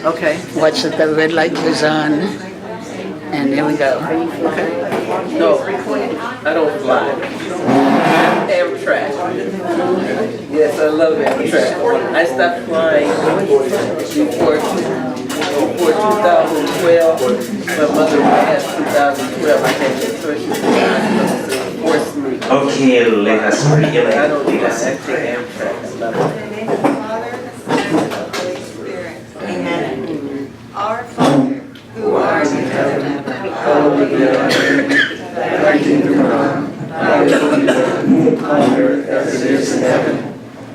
Okay. Watch that the red light goes on. And there we go. Okay. No, I don't fly. Amtrak. Yes, I love Amtrak. I stopped flying before 2012. My mother passed 2012. I had to force me. Okay, let us pray. I don't do that. I take Amtrak. I love it. Amen. Our Father, who art in heaven, hallowed be thy name. Thy kingdom come, thy will be done on earth as it is in heaven.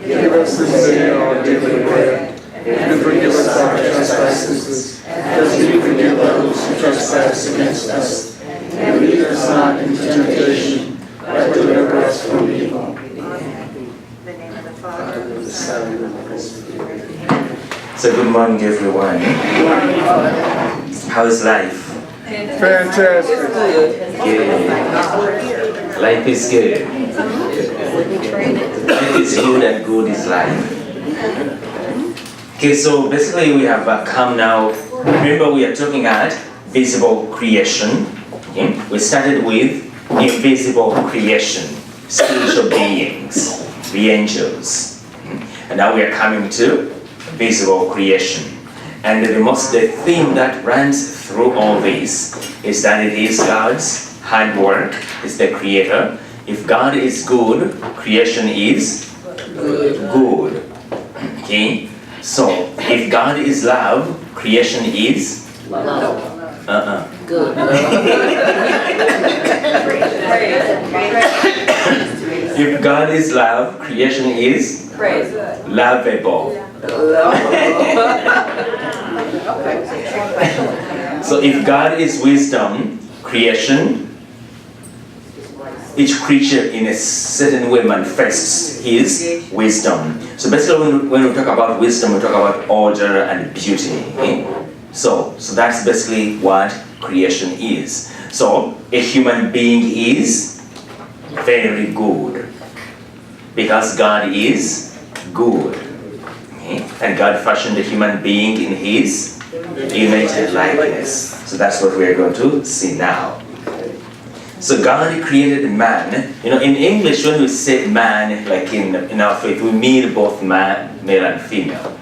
Give us this day our daily bread, and forgive us our trespasses, as we forgive those who trespass against us. And lead us not into temptation, but deliver us from evil. in the name of the Father, The Son, and the Holy Spirit. So good morning, everyone. How is life? Fantastic. Good. Life is good. Life is good and good is life. Okay, so basically we have come now. Remember we are talking at visible creation. Okay? We started with invisible creation, spiritual beings, the angels. And now we are coming to visible creation. And the theme that runs through all this is that it is God's handwork, is the creator. If God is good, creation is good. Okay? So, if God is love, creation is Good. If God is love, creation is lovable. So if God is wisdom, creation, each creature in a certain way manifests his wisdom. So basically when we talk about wisdom, we talk about order and beauty. Okay? So that's basically what creation is. So a human being is very good because God is good. Okay? And God fashioned a human being in his image and likeness. So that's what we're going to see now. So God created man. You know, in English, when we say man, like in our faith, we mean both man, male and female.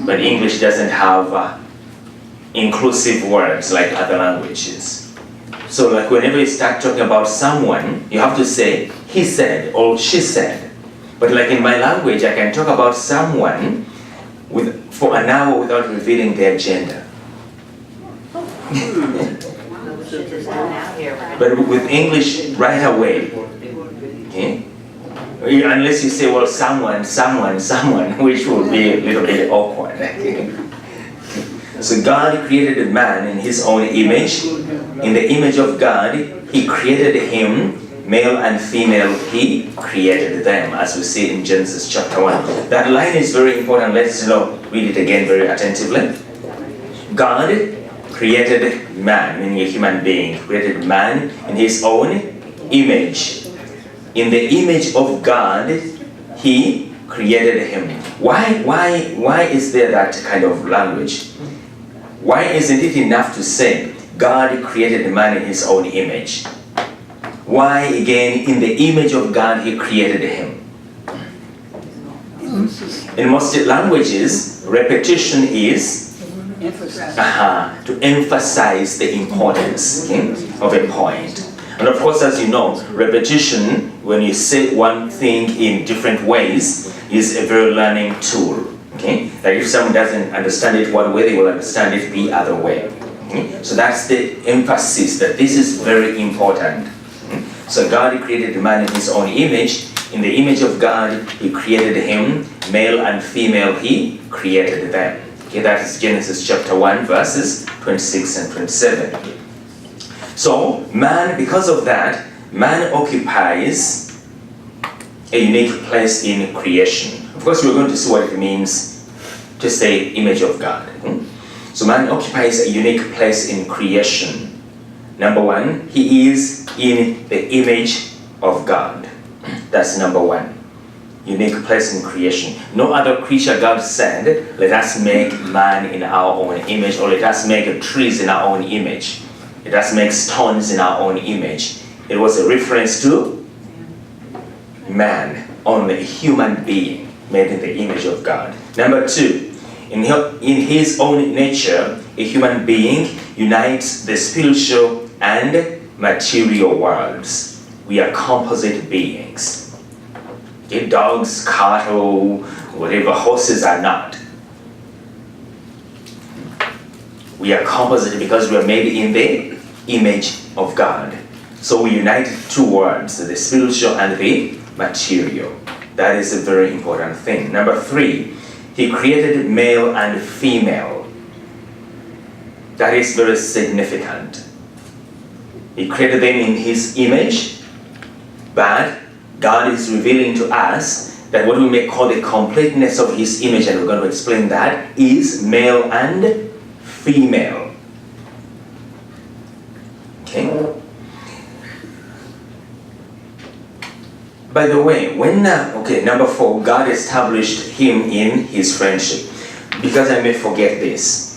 But English doesn't have inclusive words like other languages. So like whenever you start talking about someone, you have to say, he said or she said. But like in my language, I can talk about someone for an hour without revealing their gender. But with English, right away. Okay? Unless you say, well, someone, which would be a little bit awkward. So God created man in his own image. In the image of God, he created him, male and female, he created them, as we see in Genesis chapter 1. That line is very important. Let's read it again very attentively. God created man, meaning a human being, created man in his own image. In the image of God, he created him. Why is there that kind of language? Why isn't it enough to say God created man in his own image? Why again, in the image of God, he created him? In most languages, repetition is to emphasize the importance of a point. And of course, as you know, repetition, when you say one thing in different ways, is a very learning tool. Okay? That if someone doesn't understand it one way, they will understand it the other way. Okay? So that's the emphasis, that this is very important. So God created the man in his own image. In the image of God, he created him, male and female, he created them. Okay, that is Genesis chapter 1, verses 26 and 27. So, man, because of that, man occupies a unique place in creation. Of course, we're going to see what it means to say image of God. So, man occupies a unique place in creation. Number one, he is in the image of God. That's number one. unique place in creation. No other creature God said, let us make man in our own image, or let us make trees in our own image. Let us make stones in our own image. It was a reference to man, only a human being made in the image of God. Number two, in his own nature, a human being unites the spiritual and material worlds. We are composite beings. Okay, dogs, cattle, whatever, horses are not. We are composite because we are made in the image of God. So we unite two worlds, the spiritual and the material. That is a very important thing. Number three, he created male and female. That is very significant. He created them in his image, but God is revealing to us that what we may call the completeness of his image, and we're going to explain that, is male and female. Okay? By the way, number four, God established him in his friendship. Because I may forget this.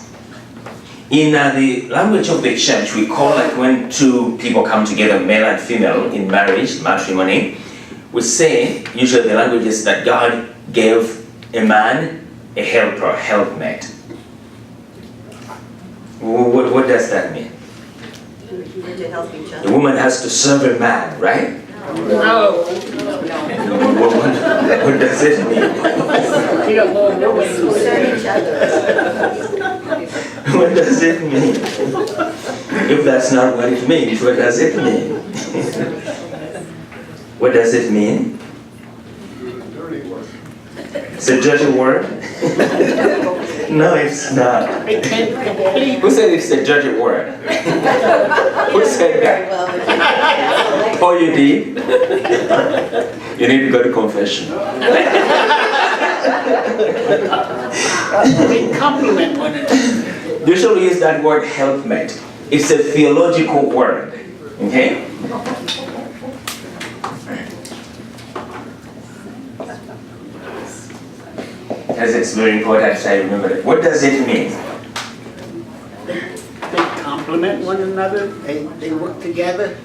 In the language of the church, we call it when two people come together, male and female, in marriage, matrimony. We say, usually the language is that God gave a man a helper, helpmate. What does that mean? To help each A other. woman has to serve a man, right? No. What does it mean? You don't want no way to Serve each other. What does it mean? If that's not what it means, what does it mean? What does it mean? It's a dirty word? No, it's not. It can't complete. Who said it's a dirty word? Who said that? Oh, you did? You need to go to confession. They compliment one another. Usually use that word helpmate. It's a theological word. Okay? As it's very important, I remember it. What does it mean? They compliment one another. They work together.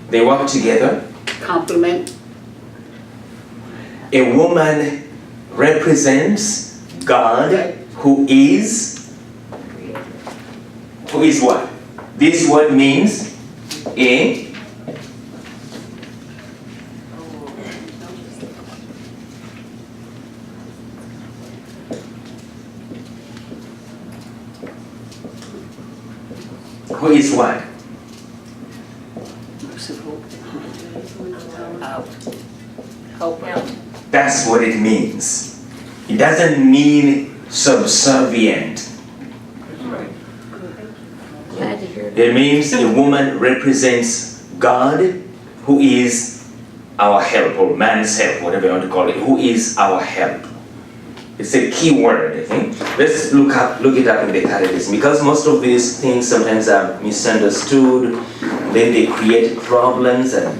They work together. Compliment. A woman represents God, who is what? This word means a who is what? Merciful. Out. Help out. That's what it means. It doesn't mean subservient. Glad to hear that. It means a woman represents God, who is our help, or man's help, whatever you want to call it, who is our help. It's a key word, I think. Let's look it up in the catechism, because most of these things sometimes are misunderstood. Then they create problems, and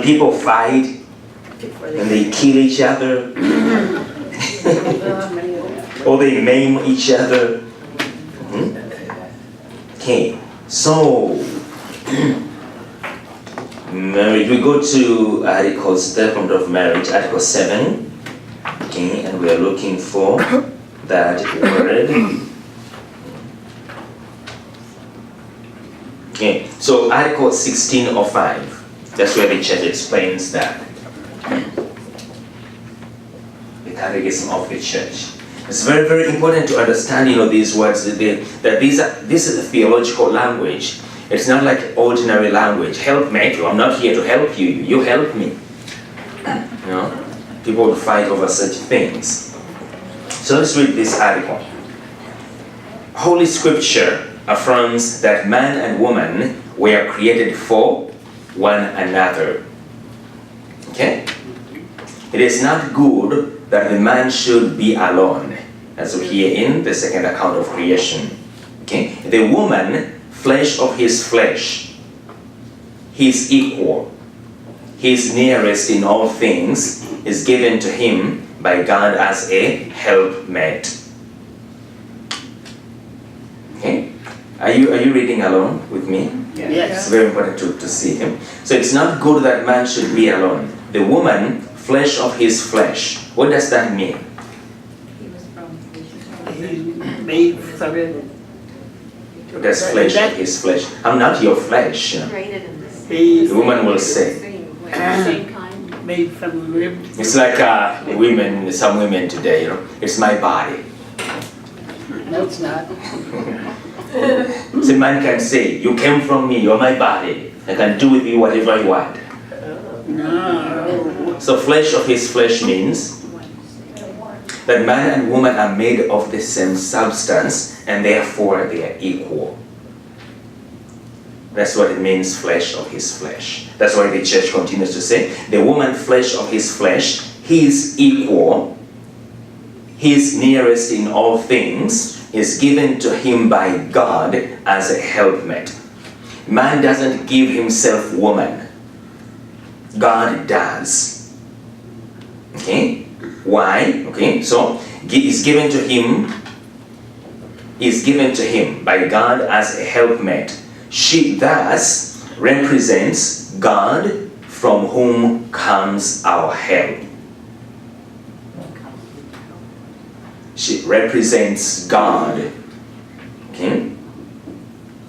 people fight, and they kill each other, or they maim each other. Okay, so marriage. We go to articles, Development of Marriage, Article 7. Okay, and we are looking for that word. Okay, so Article 16 of 5. That's where the church explains that. The catechism of the church. It's very, very important to understand, these words, that this is a theological language. It's not like ordinary language. Helpmate, I'm not here to help you, you help me. People would fight over such things. So let's read this article. Holy Scripture affirms that man and woman were created for one another. Okay? It is not good that the man should be alone, as we hear in the second account of creation. Okay? The woman, flesh of his flesh, his equal. his nearest in all things, is given to him by God as a helpmate. Okay? Are you reading along with me? Yes. It's very important to see him. So it's not good that man should be alone. The woman, flesh of his flesh. What does that mean? He made from it. That's flesh of his flesh. I'm not your flesh. You know. Created in this. The woman will say. Same kind. Made from ribs. It's like some women today, you know. It's my body. No, it's not. So man can say, you came from me, you're my body. I can do with you whatever I want. No. So flesh of his flesh means that man and woman are made of the same substance and therefore they are equal. That's what it means, flesh of his flesh. That's why the church continues to say, the woman flesh of his flesh, he is equal, he is nearest in all things, is given to him by God as a helpmate. Man doesn't give himself woman. God does. Okay? Why? Okay, so is given to him by God as a helpmate. She thus represents God from whom comes our help. She represents God, okay,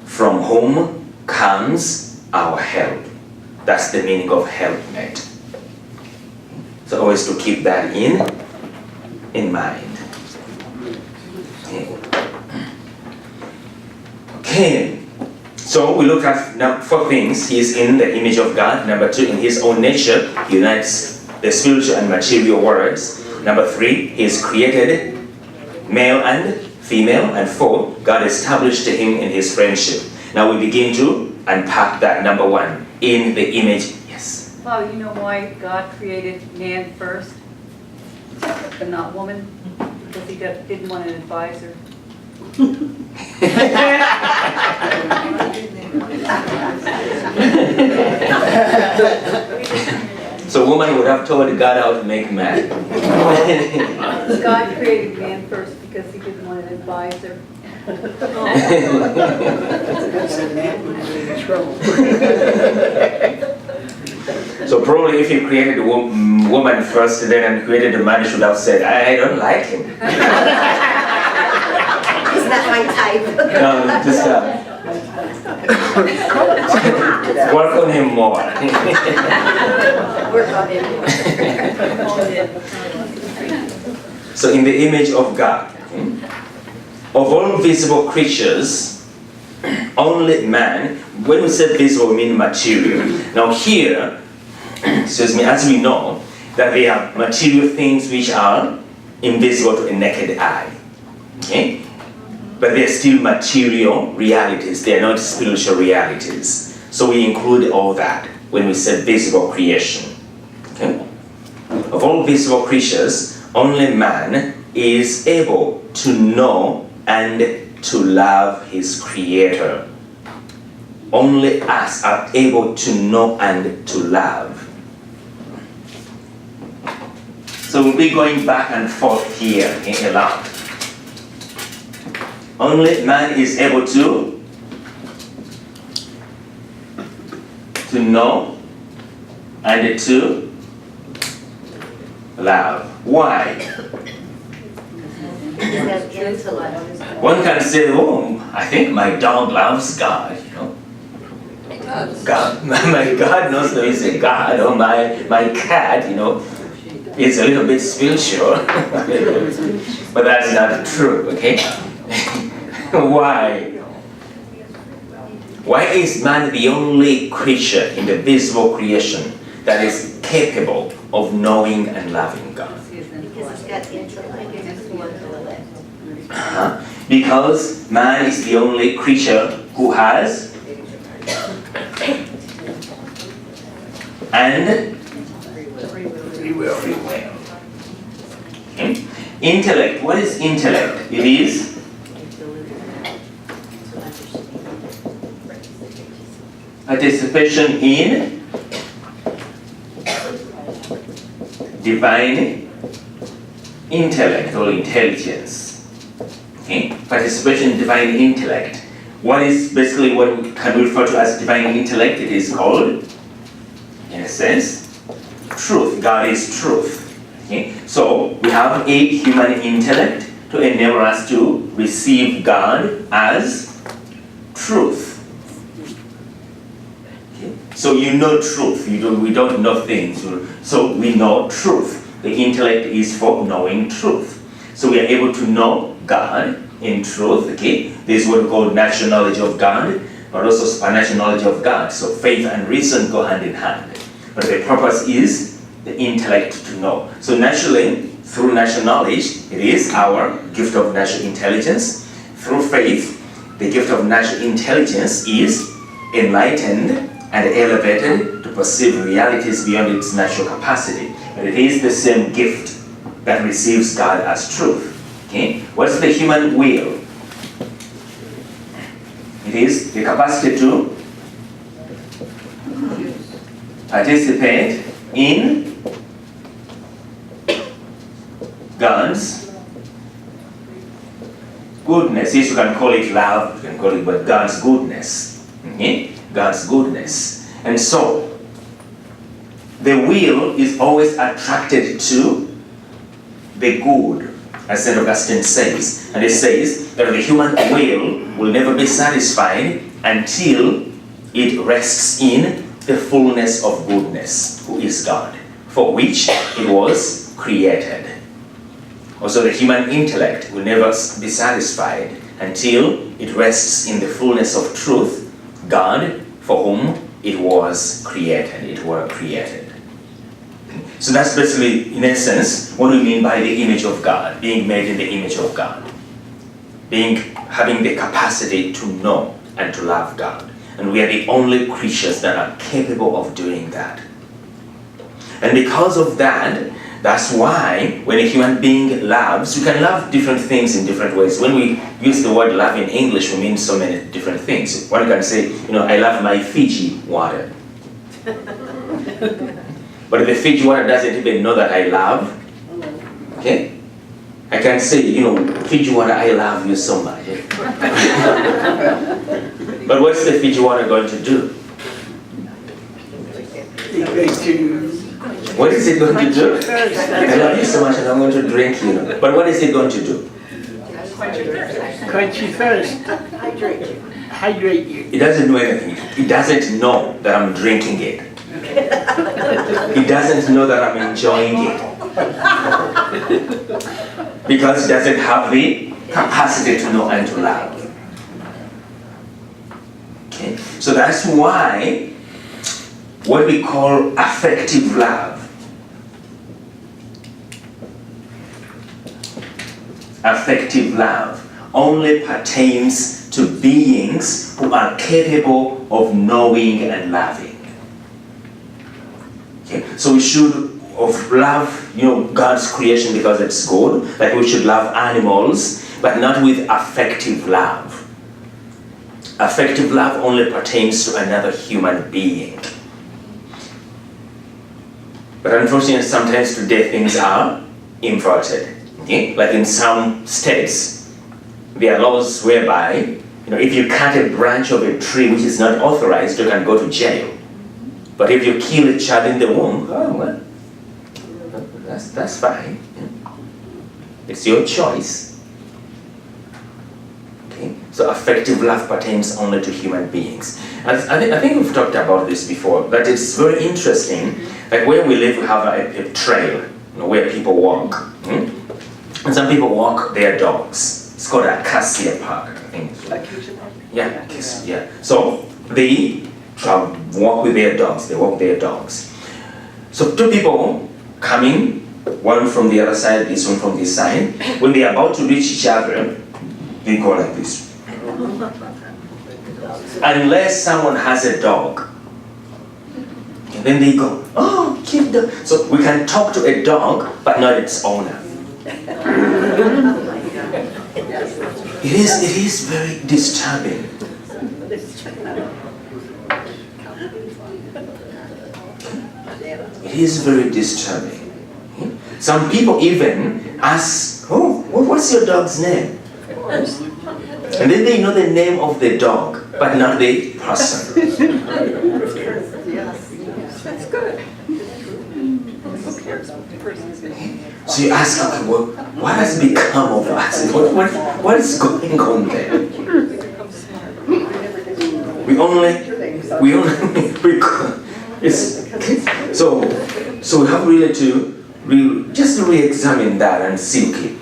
from whom comes our help. That's the meaning of helpmate. So always to keep that in mind. Okay. So we look at now 4 things. He is in the image of God. Number 2, in his own nature, he unites the spiritual and material worlds. Number 3, he is created male and female. And 4, God established him in his friendship. Now we begin to unpack that. Number 1, in the image. Yes. Well, you know why God created man first, but not woman? Because he didn't want an advisor. So woman would have told God how to make man. God created man first because he didn't want an advisor. That's a man who's in trouble. So probably if he created a woman first and created a man, he should have said, I don't like him. He's not my type. No, just work on him more. Work on it. So in the image of God, of all visible creatures, only man, when we say visible, we mean material. Now here, excuse me, as we know, that there are material things which are invisible to a naked eye. Okay? But they're still material realities, they're not spiritual realities. So we include all that when we say visible creation. Okay? Of all visible creatures, only man is able to know and to love his creator. Only us are able to know and to love. So we'll be going back and forth here a lot. Only man is able to know and to love. Why? One can say, oh, I think my dog loves God, you know. God, my God knows there is a God, or my cat, you know, is a little bit spiritual. But that's not true, okay? Why? Why is man the only creature in the visible creation that is capable of knowing and loving God? Because he's got intellect. Because man is the only creature who has and free will. Okay. Intellect. What is intellect? It is participation in divine intellect or intelligence. Okay? Participation in divine intellect. What is basically what we can refer to as divine intellect? It is called, in a sense, truth. God is truth. Okay? So we have a human intellect to enable us to receive God as truth. Okay? So you know truth. We don't know things. So we know truth. The intellect is for knowing truth. So we are able to know God in truth. Okay? This is what we call natural knowledge of God, but also supernatural knowledge of God. So faith and reason go hand in hand. But the purpose is the intellect to know. So naturally, through natural knowledge, it is our gift of natural intelligence. Through faith, the gift of natural intelligence is enlightened and elevated to perceive realities beyond its natural capacity. But it is the same gift that receives God as truth. Okay? What's the human will? It is the capacity to participate in God's goodness. Yes, you can call it love, you can call it, but God's goodness. Okay? God's goodness. And so, the will is always attracted to the good, as St. Augustine says. And it says that the human will never be satisfied until it rests in the fullness of goodness, who is God, for which it was created. Also, the human intellect will never be satisfied until it rests in the fullness of truth, God, for whom it was created, it were created. So that's basically, in essence, what we mean by the image of God, being made in the image of God, having the capacity to know and to love God. And we are the only creatures that are capable of doing that. And because of that, that's why when a human being loves, we can love different things in different ways. When we use the word love in English, we mean so many different things. One can say, I love my Fiji water. But the Fiji water doesn't even know that I love. Okay? I can say, Fiji water, I love you so much. But what's the Fiji water going to do? What is it going to do? I love you so much and I'm going to drink you. But what is it going to do? Quench your thirst. Hydrate you. It doesn't do anything. It doesn't know that I'm drinking it. It doesn't know that I'm enjoying it. Because it doesn't have the capacity to know and to love. Okay? So that's why what we call affective love. Affective love only pertains to beings who are capable of knowing and loving. Okay? So we should love, God's creation because it's good, like we should love animals, but not with affective love. Affective love only pertains to another human being. But unfortunately, sometimes today things are inverted. Okay? Like in some states, there are laws whereby, if you cut a branch of a tree which is not authorized, you can go to jail. But if you kill a child in the womb, well, that's fine. It's your choice. Okay? So affective love pertains only to human beings. I think we've talked about this before, but it's very interesting. Like where we live, we have a trail where people walk. And some people walk their dogs. It's called a Acacia Park, I think. Yeah. So they walk with their dogs. They walk their dogs. So two people coming, one from the other side, this one from this side. When they are about to reach each other, they go like this. Unless someone has a dog. And then they go, oh, keep the... So we can talk to a dog, but not its owner. It is very disturbing. It is very disturbing. Some people even ask, oh, what's your dog's name? And then they know the name of the dog, but not the person. That's good. Who cares what the person's name? So you ask, okay, well, what has become of us? What is going on there? We so we have really to just re-examine that and see, okay,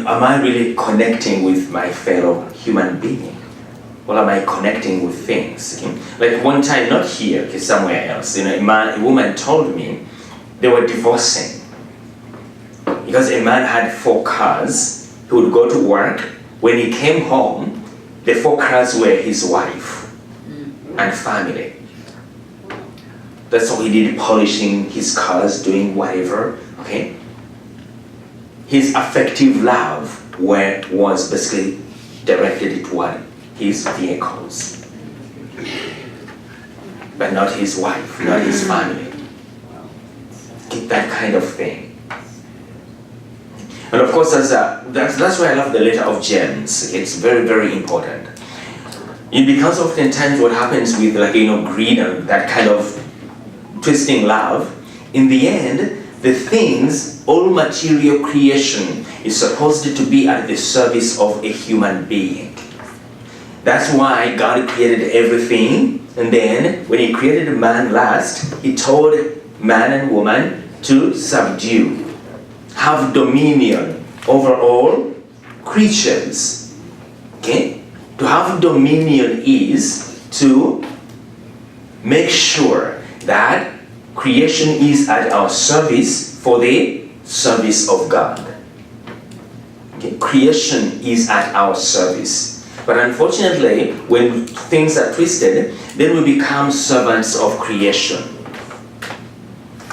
am I really connecting with my fellow human being? Or am I connecting with things? Okay? Like one time, not here, okay, somewhere else, a woman told me they were divorcing because a man had 4 cars. He would go to work. When he came home, the 4 cars were his wife and family. That's all he did, polishing his cars, doing whatever, okay? His affective love was basically directed toward his vehicles, but not his wife, not his family. That kind of thing. And of course, that's why I love the letter of James. It's very, very important. Because oftentimes what happens with greed and that kind of twisting love, in the end, the things, all material creation is supposed to be at the service of a human being. That's why God created everything, and then when he created man last, he told man and woman to subdue, have dominion over all creatures. Okay? To have dominion is to make sure that creation is at our service for the service of God. Okay? Creation is at our service. But unfortunately, when things are twisted, then we become servants of creation.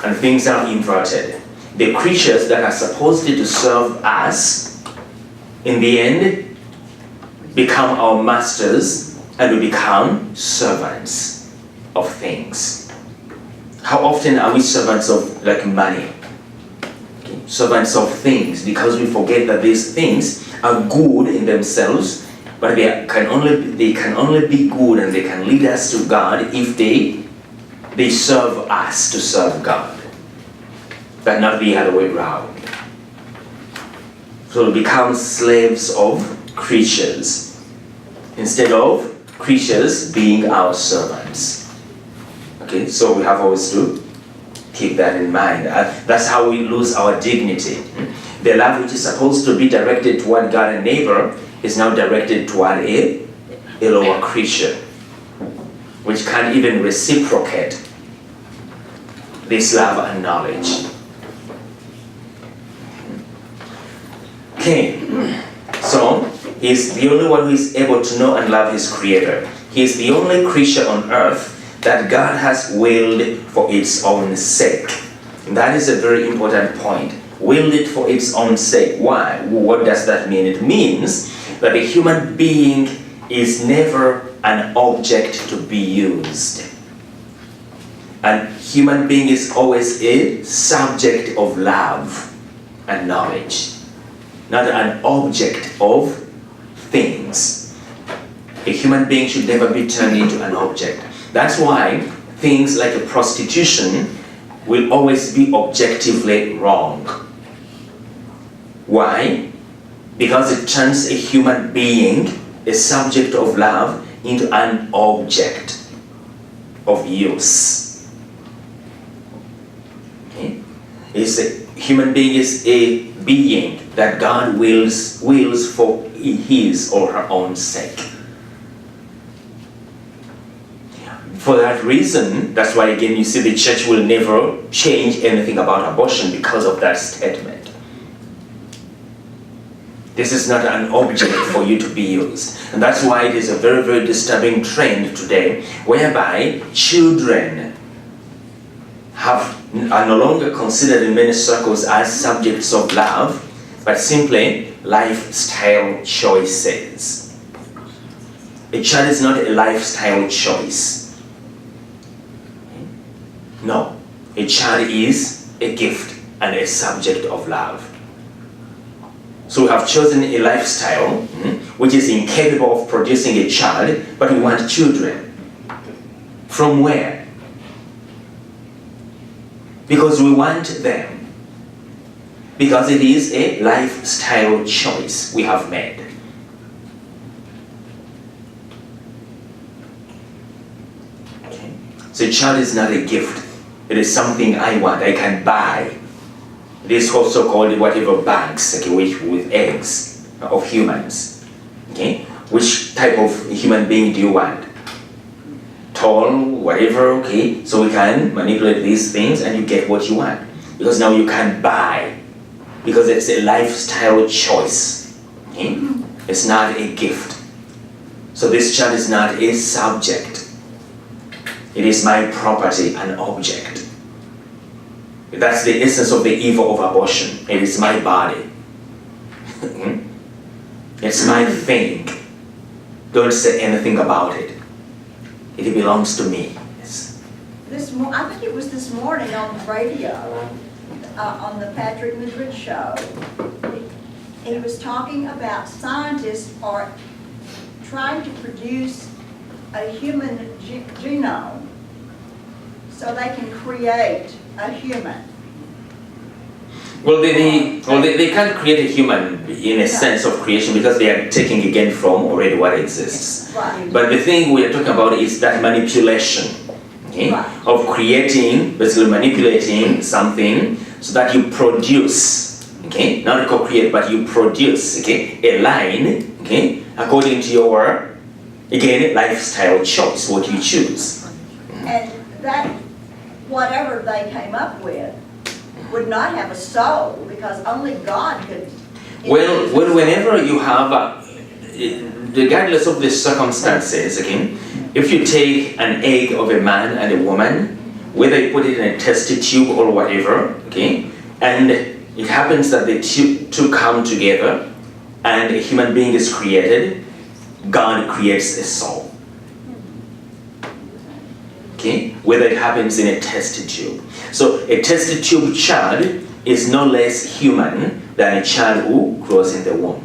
And things are inverted. The creatures that are supposed to serve us, in the end, become our masters, and we become servants of things. How often are we servants of money? Okay. Servants of things, because we forget that these things are good in themselves, but they can only be good and they can lead us to God if they serve us to serve God, but not the other way around. So we become slaves of creatures instead of creatures being our servants. Okay, so we have always to keep that in mind. That's how we lose our dignity. The love which is supposed to be directed toward God and neighbor is now directed toward a lower creature, which can't even reciprocate this love and knowledge. Okay, so he's the only one who is able to know and love his creator. He is the only creature on earth that God has willed for its own sake. And that is a very important point. Willed it for its own sake. Why? What does that mean? It means that a human being is never an object to be used. A human being is always a subject of love and knowledge, not an object of things. A human being should never be turned into an object. That's why things like a prostitution will always be objectively wrong. Why? Because it turns a human being, a subject of love, into an object of use. Okay? Human being is a being that God wills for his or her own sake. For that reason, that's why again you see the church will never change anything about abortion because of that statement. This is not an object for you to be used. And that's why it is a very, very disturbing trend today, whereby children are no longer considered in many circles as subjects of love, but simply lifestyle choices. A child is not a lifestyle choice. No, a child is a gift and a subject of love. So we have chosen a lifestyle which is incapable of producing a child, but we want children. From where? Because we want them. Because it is a lifestyle choice we have made. Okay. So a child is not a gift. It is something I want, I can buy. It is also called whatever banks, okay, with eggs of humans. Okay? Which type of human being do you want? Tall, whatever, okay? So we can manipulate these things and you get what you want. Because now you can buy. Because it's a lifestyle choice. Okay? It's not a gift. So this child is not a subject. It is my property, an object. That's the essence of the evil of abortion. It is my body. It's my thing. Don't say anything about it. It belongs to me. Yes. I think it was this morning on the radio, on the Patrick Madrid show. He was talking about scientists are trying to produce a human genome so they can create a human. Well, they can't create a human in a sense of creation because they are taking again from already what exists. Right. But the thing we are talking about is that manipulation, okay, Right. of creating, basically manipulating something so that you produce, okay, not co-create, but you produce, okay, a line, okay, according to your, again, lifestyle choice, what you choose. And that, whatever they came up with, would not have a soul because only God could. Well, whenever you have, regardless of the circumstances, okay, if you take an egg of a man and a woman, whether you put it in a test tube or whatever, okay, and it happens that the two come together and a human being is created, God creates a soul. Okay, whether it happens in a test tube. So a test tube child is no less human than a child who grows in the womb.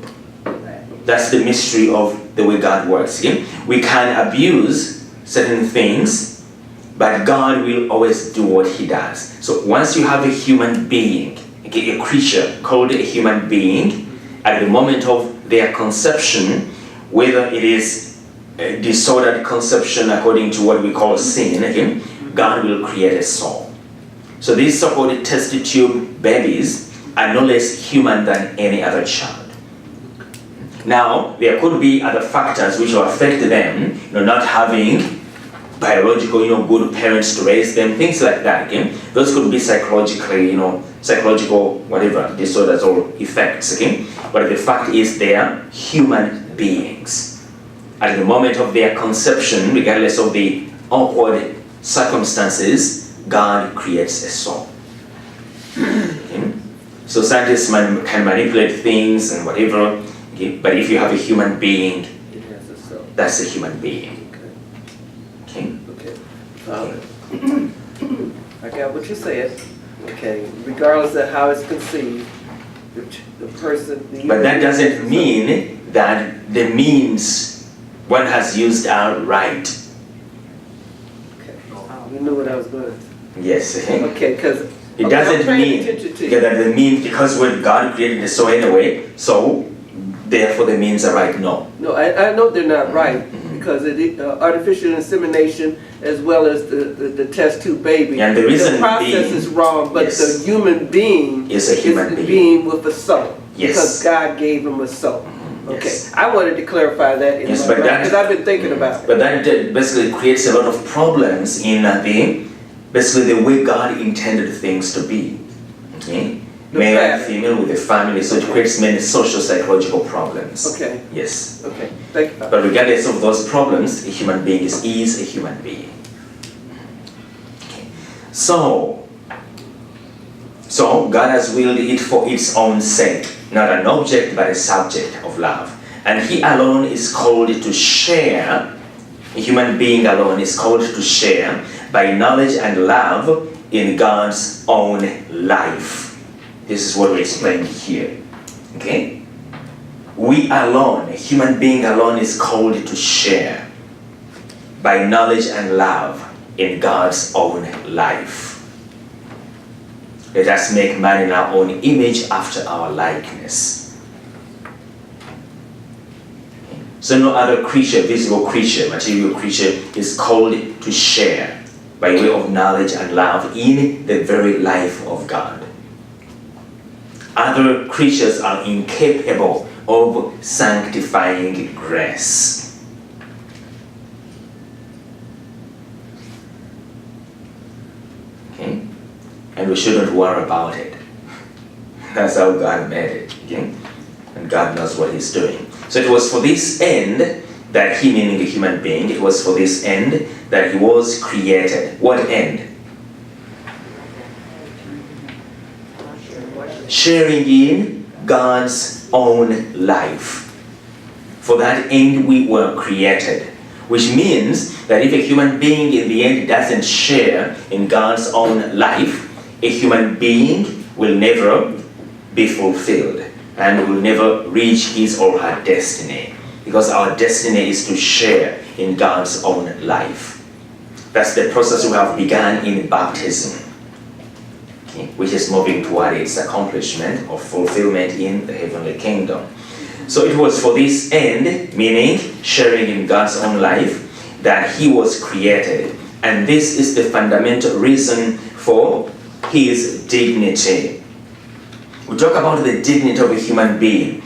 That's the mystery of the way God works. Okay? We can abuse certain things, but God will always do what He does. So once you have a human being, okay, a creature called a human being, at the moment of their conception, whether it is a disordered conception according to what we call sin, okay, God will create a soul. So these so-called test tube babies are no less human than any other child. Now, there could be other factors which will affect them, not having biological, good parents to raise them, things like that. Okay? Those could be psychologically, psychological, whatever, disorders or effects. Okay? But the fact is they are human beings. At the moment of their conception, regardless of the awkward circumstances, God creates a soul. Okay? So scientists can manipulate things and whatever, okay? But if you have a human being, It has a soul. that's a human being. Okay. Okay? Okay. I got what you said. Okay. Regardless of how it's conceived, the person. But that doesn't mean that the means one has used are right. Okay. You knew what I was going to say. Yes. Okay, because It doesn't mean that the means, because when God created the soul anyway, so therefore the means are right. No. No, I know they're not right because it, artificial insemination as well as the test tube baby. And the reason process being, is wrong, but yes, the human being is a human being with a soul. Yes. Because God gave him a soul. Okay, Yes. I wanted to clarify that in Yes, my but mind that- because I've been thinking about it. But that basically creates a lot of problems in basically the way God intended things to be. Okay? The Male and family. female with a family, so it creates many social psychological problems. Okay, Yes. okay, thank you. But regardless of those problems, a human being is a human being. Okay. So God has willed it for its own sake, not an object but a subject of love. And He alone is called to share, a human being alone is called to share by knowledge and love in God's own life. This is what we explained here. Okay? We alone, a human being alone, is called to share by knowledge and love in God's own life. Let us make man in our own image after our likeness. So no other creature, visible creature, material creature, is called to share by way of knowledge and love in the very life of God. Other creatures are incapable of sanctifying grace. Okay? And we shouldn't worry about it. That's how God made it. Okay? And God knows what He's doing. So it was for this end that He, meaning a human being, it was for this end that He was created. What end? Sharing in God's own life. For that end we were created. Which means that if a human being in the end doesn't share in God's own life, a human being will never be fulfilled and will never reach his or her destiny. Because our destiny is to share in God's own life. That's the process we have begun in baptism, okay, which is moving toward its accomplishment or fulfillment in the heavenly kingdom. So it was for this end, meaning sharing in God's own life, that He was created. And this is the fundamental reason for His dignity. We talk about the dignity of a human being.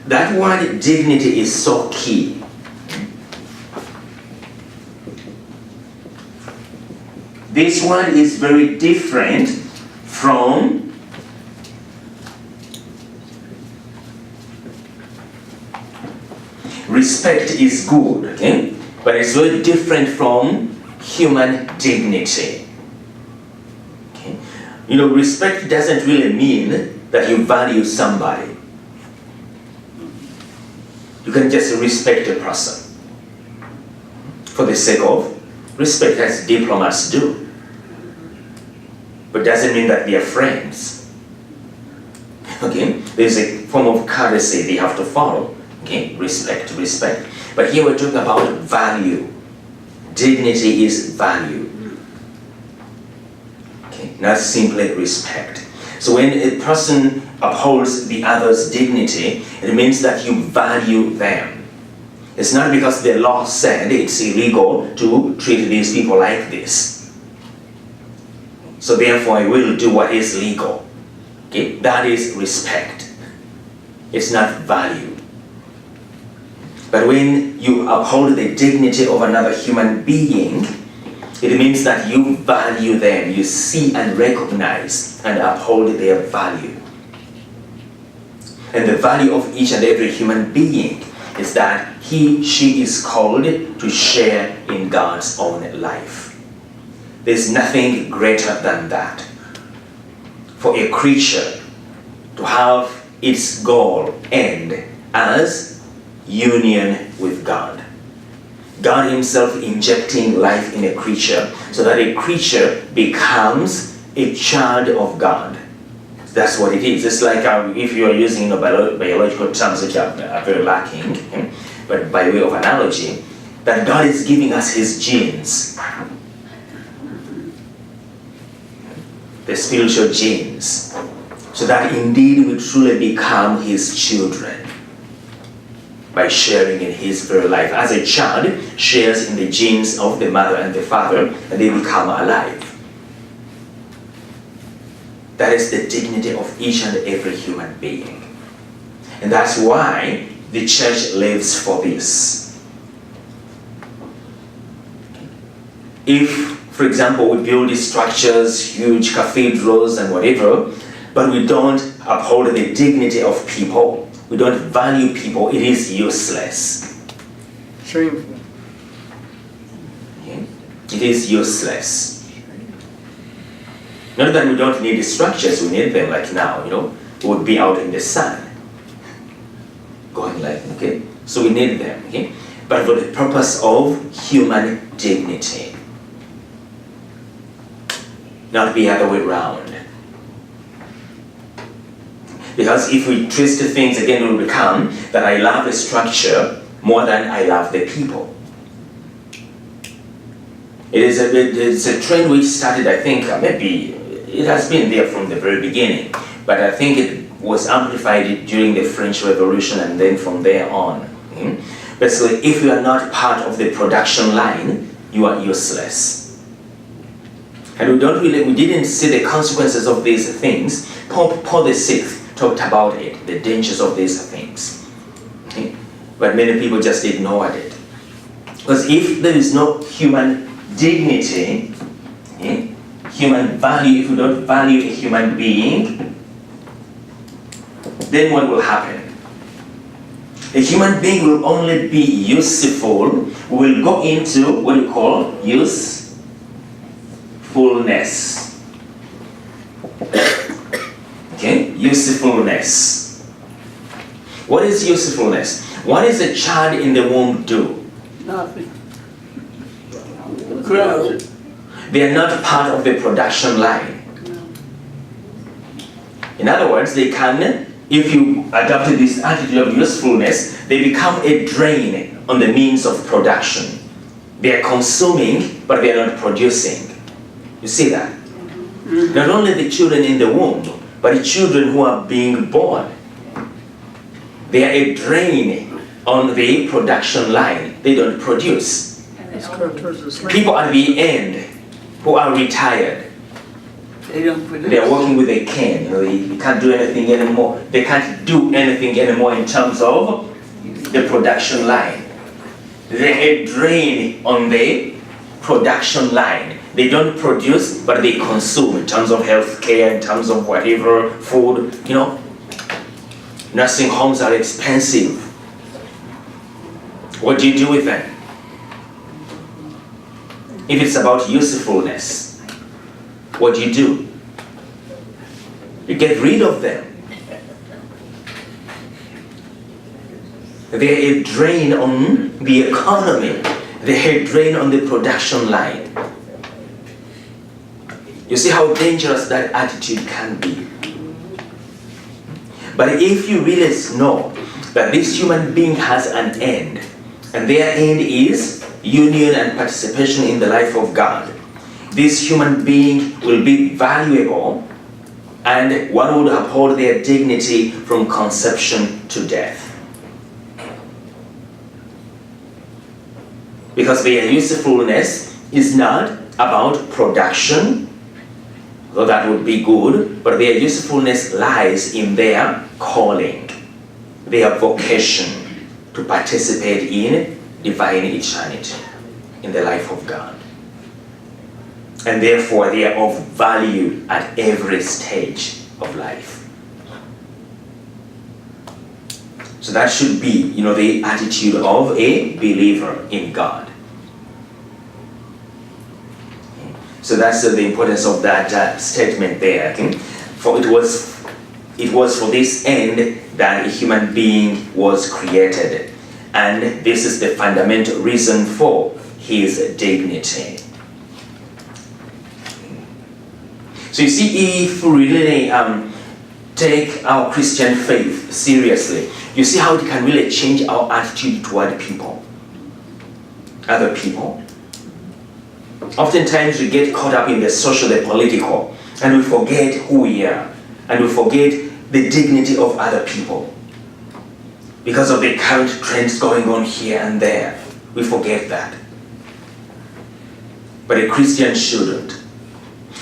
That word dignity is so key. This word is very different from respect is good, okay? But it's very different from human dignity. Okay? You know, respect doesn't really mean that you value somebody. You can just respect a person for the sake of respect, as diplomats do. But doesn't mean that they are friends. Okay? There's a form of courtesy they have to follow. Okay? Respect. But here we're talking about value. Dignity is value. Okay? Not simply respect. So when a person upholds the other's dignity, it means that you value them. It's not because the law said it's illegal to treat these people like this. So therefore I will do what is legal. Okay? That is respect. It's not value. But when you uphold the dignity of another human being, it means that you value them. You see and recognize and uphold their value. And the value of each and every human being is that he, she is called to share in God's own life. There's nothing greater than that. For a creature to have its goal end as union with God. God Himself injecting life in a creature so that a creature becomes a child of God. That's what it is. It's like if you are using biological terms which are very lacking, but by way of analogy, that God is giving us His genes. The spiritual genes. So that indeed we truly become His children. By sharing in His very life. As a child shares in the genes of the mother and the father, and they become alive. That is the dignity of each and every human being. And that's why the church lives for this. If, for example, we build these structures, huge cathedrals and whatever, but we don't uphold the dignity of people, we don't value people, it is useless. Shameful. Okay? It is useless. Not that we don't need the structures, we need them like now, we would be out in the sun. Going like, okay? So we need them, okay? But for the purpose of human dignity. Not the other way around. Because if we twist things again, it will become that I love the structure more than I love the people. It's a trend which started, I think, maybe it has been there from the very beginning, but I think it was amplified during the French Revolution and then from there on. Basically, if you are not part of the production line, you are useless. And we didn't see the consequences of these things. Paul VI talked about it, the dangers of these things. But many people just ignored it. Because if there is no human dignity, human value, if you don't value a human being, then what will happen? A human being will only be useful, will go into what you call usefulness. Okay, usefulness. What is usefulness? What does a child in the womb do? Nothing. They are not part of the production line. In other words, they can, if you adopted this attitude of usefulness, they become a drain on the means of production. They are consuming, but they are not producing. You see that? Not only the children in the womb, but the children who are being born. They are a drain on the production line. They don't produce. People at the end who are retired, They don't produce. they are working with a cane. They can't do anything anymore. They can't do anything anymore in terms of the production line. They are a drain on the production line. They don't produce, but they consume in terms of health care, in terms of whatever, food, Nursing homes are expensive. What do you do with them? If it's about usefulness, what do? You get rid of them. They're a drain on the economy. They're a drain on the production line. You see how dangerous that attitude can be. But if you really know that this human being has an end, and their end is union and participation in the life of God, this human being will be valuable, and one would uphold their dignity from conception to death. Because their usefulness is not about production, though that would be good, but their usefulness lies in their calling, their vocation to participate in divine eternity, in the life of God. And therefore they are of value at every stage of life. So that should be, the attitude of a believer in God. So that's the importance of that statement there. Okay? For it was for this end that a human being was created, and this is the fundamental reason for his dignity. So you see, if we really take our Christian faith seriously, you see how it can really change our attitude toward people, other people. Oftentimes we get caught up in the social, the political, and we forget who we are, and we forget the dignity of other people. Because of the current trends going on here and there, we forget that. But a Christian shouldn't.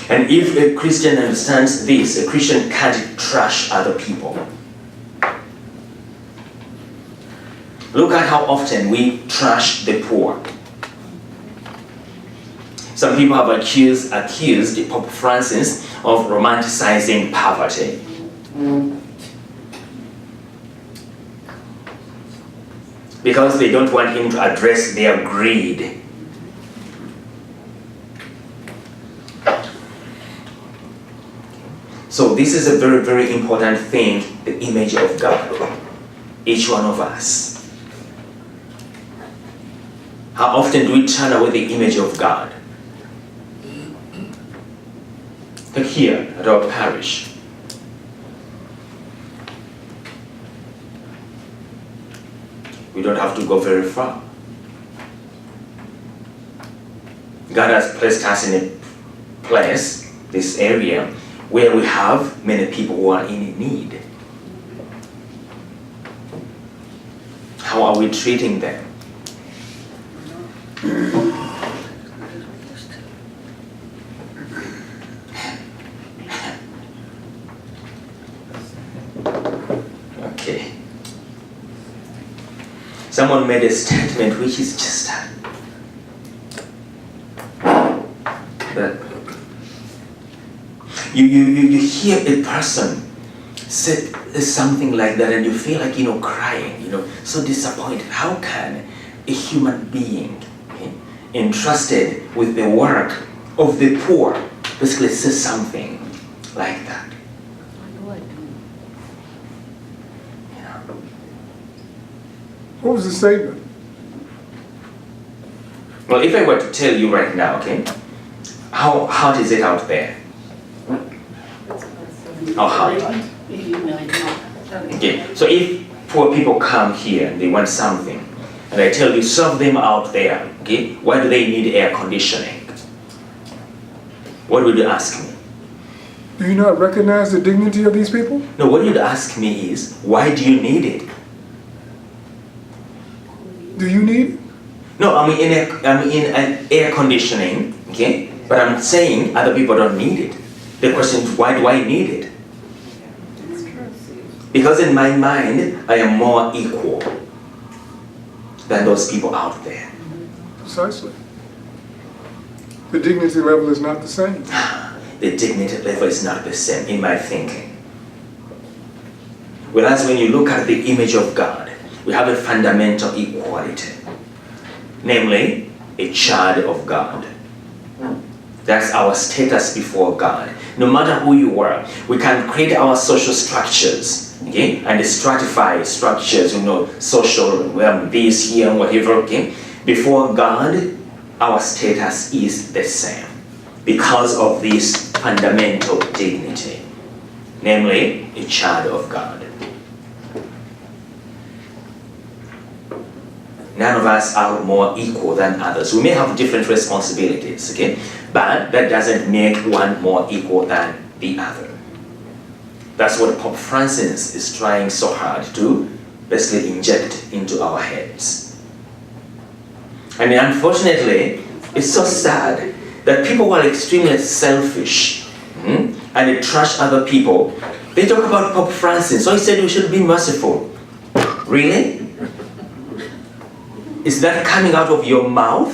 And if a Christian understands this, a Christian can't trash other people. Look at how often we trash the poor. Some people have accused Pope Francis of romanticizing poverty. Because they don't want him to address their greed. So this is a very, very important thing, the image of God. Each one of us. How often do we turn away the image of God? Like here at our parish. We don't have to go very far. God has placed us in a place, this area, where we have many people who are in need. How are we treating them? Okay. Someone made a statement which is just that you hear a person say something like that and you feel like, crying, so disappointed. How can a human being entrusted with the work of the poor basically say something like that? What was the statement? Well, if I were to tell you right now, okay, how hot is it out there? How hot? Okay, so if poor people come here and they want something, and I tell you, serve them out there, okay, why do they need air conditioning? What would you ask me? Do you not recognize the dignity of these people? No, what you'd ask me is, why do you need it? Do you need it? No, I'm in an air conditioning, okay, but I'm saying other people don't need it. The question is, why do I need it? Because in my mind, I am more equal than those people out there. Precisely. The dignity level is not the same. The dignity level is not the same in my thinking. Whereas when you look at the image of God, we have a fundamental equality, namely a child of God. That's our status before God. No matter who you are, we can create our social structures, okay, and stratify structures, social, this, here, whatever, okay. Before God, our status is the same because of this fundamental dignity, namely a child of God. None of us are more equal than others. We may have different responsibilities, okay? But that doesn't make one more equal than the other. That's what Pope Francis is trying so hard to basically inject into our heads. I mean, unfortunately, it's so sad that people who are extremely selfish and they trash other people, they talk about Pope Francis. So he said we should be merciful. Really? Is that coming out of your mouth?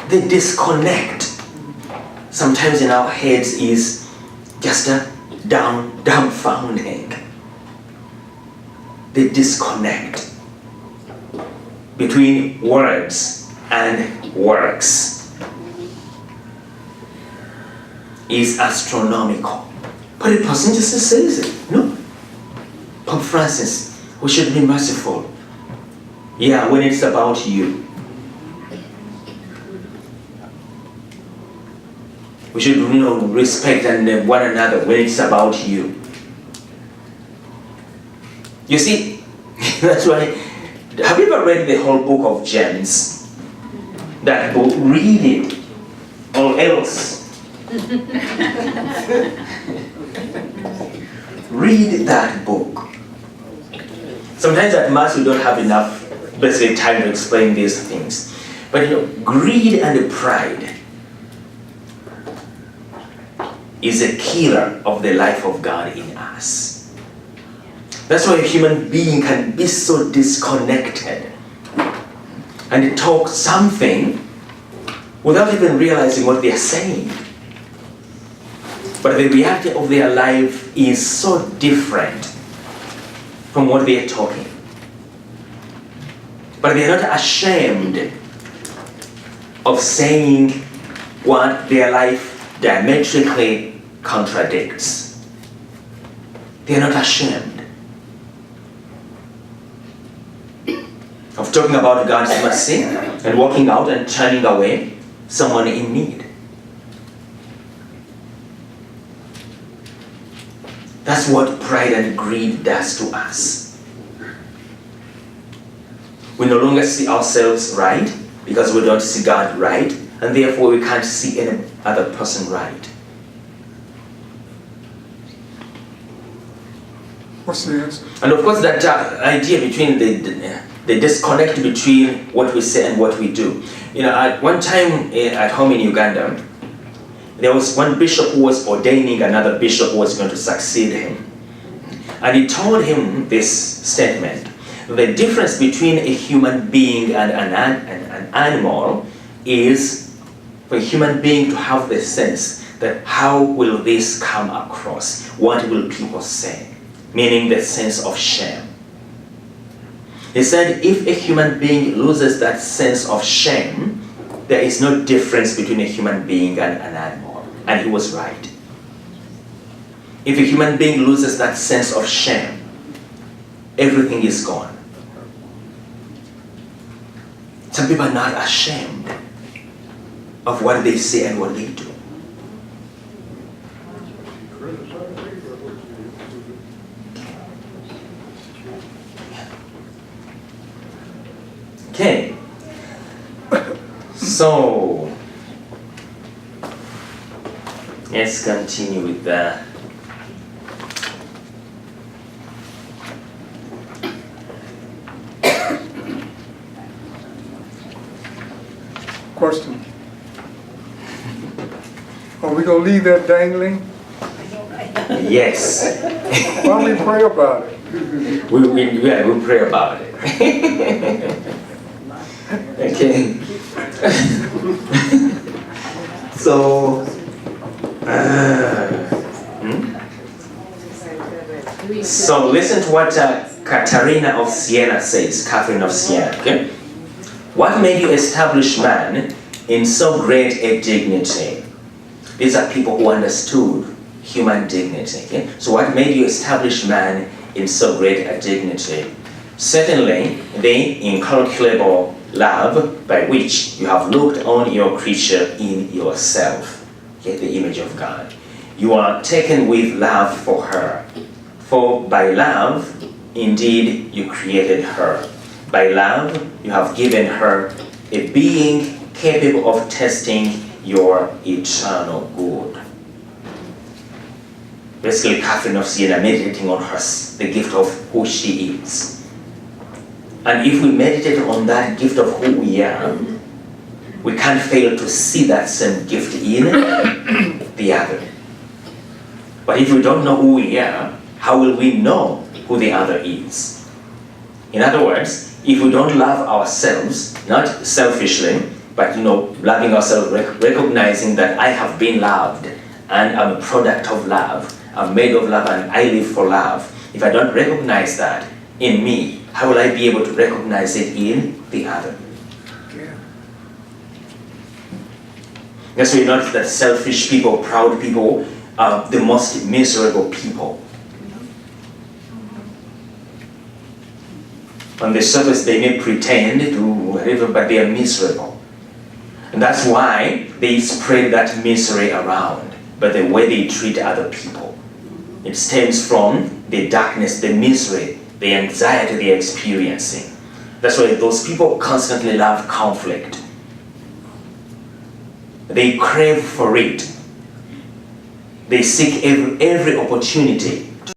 The disconnect sometimes in our heads is just dumbfounding. The disconnect between words and works is astronomical. But a person just says it. No. Pope Francis, we should be merciful. Yeah, when it's about you. We should respect and one another when it's about you. You see, that's why. Have you ever read the whole book of James? That book, read it, or else. Read that book. Sometimes at Mass we don't have enough basically time to explain these things. But greed and pride is a killer of the life of God in us. That's why a human being can be so disconnected and talk something without even realizing what they're saying. But the reality of their life is so different from what they're talking. But they're not ashamed of saying what their life diametrically contradicts. They're not ashamed of talking about God's mercy and walking out and turning away someone in need. That's what pride and greed does to us. We no longer see ourselves right because we don't see God right, and therefore we can't see any other person right. What's the answer? And of course that idea between the disconnect between what we say and what we do. You know, at one time at home in Uganda, there was one bishop who was ordaining another bishop who was going to succeed him. And he told him this statement: the difference between a human being and an animal is for a human being to have the sense that how will this come across? What will people say? Meaning the sense of shame. He said if a human being loses that sense of shame, there is no difference between a human being and an animal. And he was right. If a human being loses that sense of shame, everything is gone. Some people are not ashamed of what they say and what they do. Okay, so let's continue with the Question. Are we going to leave that dangling? yes. Why don't we pray about it? We'll pray about it. Okay. So, so listen to what Katarina of Siena says, Catherine of Siena, okay? What made you establish man in so great a dignity? These are people who understood human dignity, okay? So what made you establish man in so great a dignity? Certainly, the incalculable love by which you have looked on your creature in yourself, okay, the image of God. You are taken with love for her. For by love, indeed, you created her. By love, you have given her a being capable of testing your eternal good. Basically, Catherine of Siena meditating on her, the gift of who she is. And if we meditate on that gift of who we are, we can't fail to see that same gift in the other. But if we don't know who we are, how will we know who the other is? In other words, if we don't love ourselves, not selfishly, but loving ourselves, recognizing that I have been loved and I'm a product of love, I'm made of love and I live for love. If I don't recognize that in me, how will I be able to recognize it in the other? That's why you notice that selfish people, proud people are the most miserable people. On the surface, they may pretend to whatever, but they are miserable. And that's why they spread that misery around, by the way they treat other people. It stems from the darkness, the misery, the anxiety they're experiencing. That's why those people constantly love conflict. They crave for it. They seek every opportunity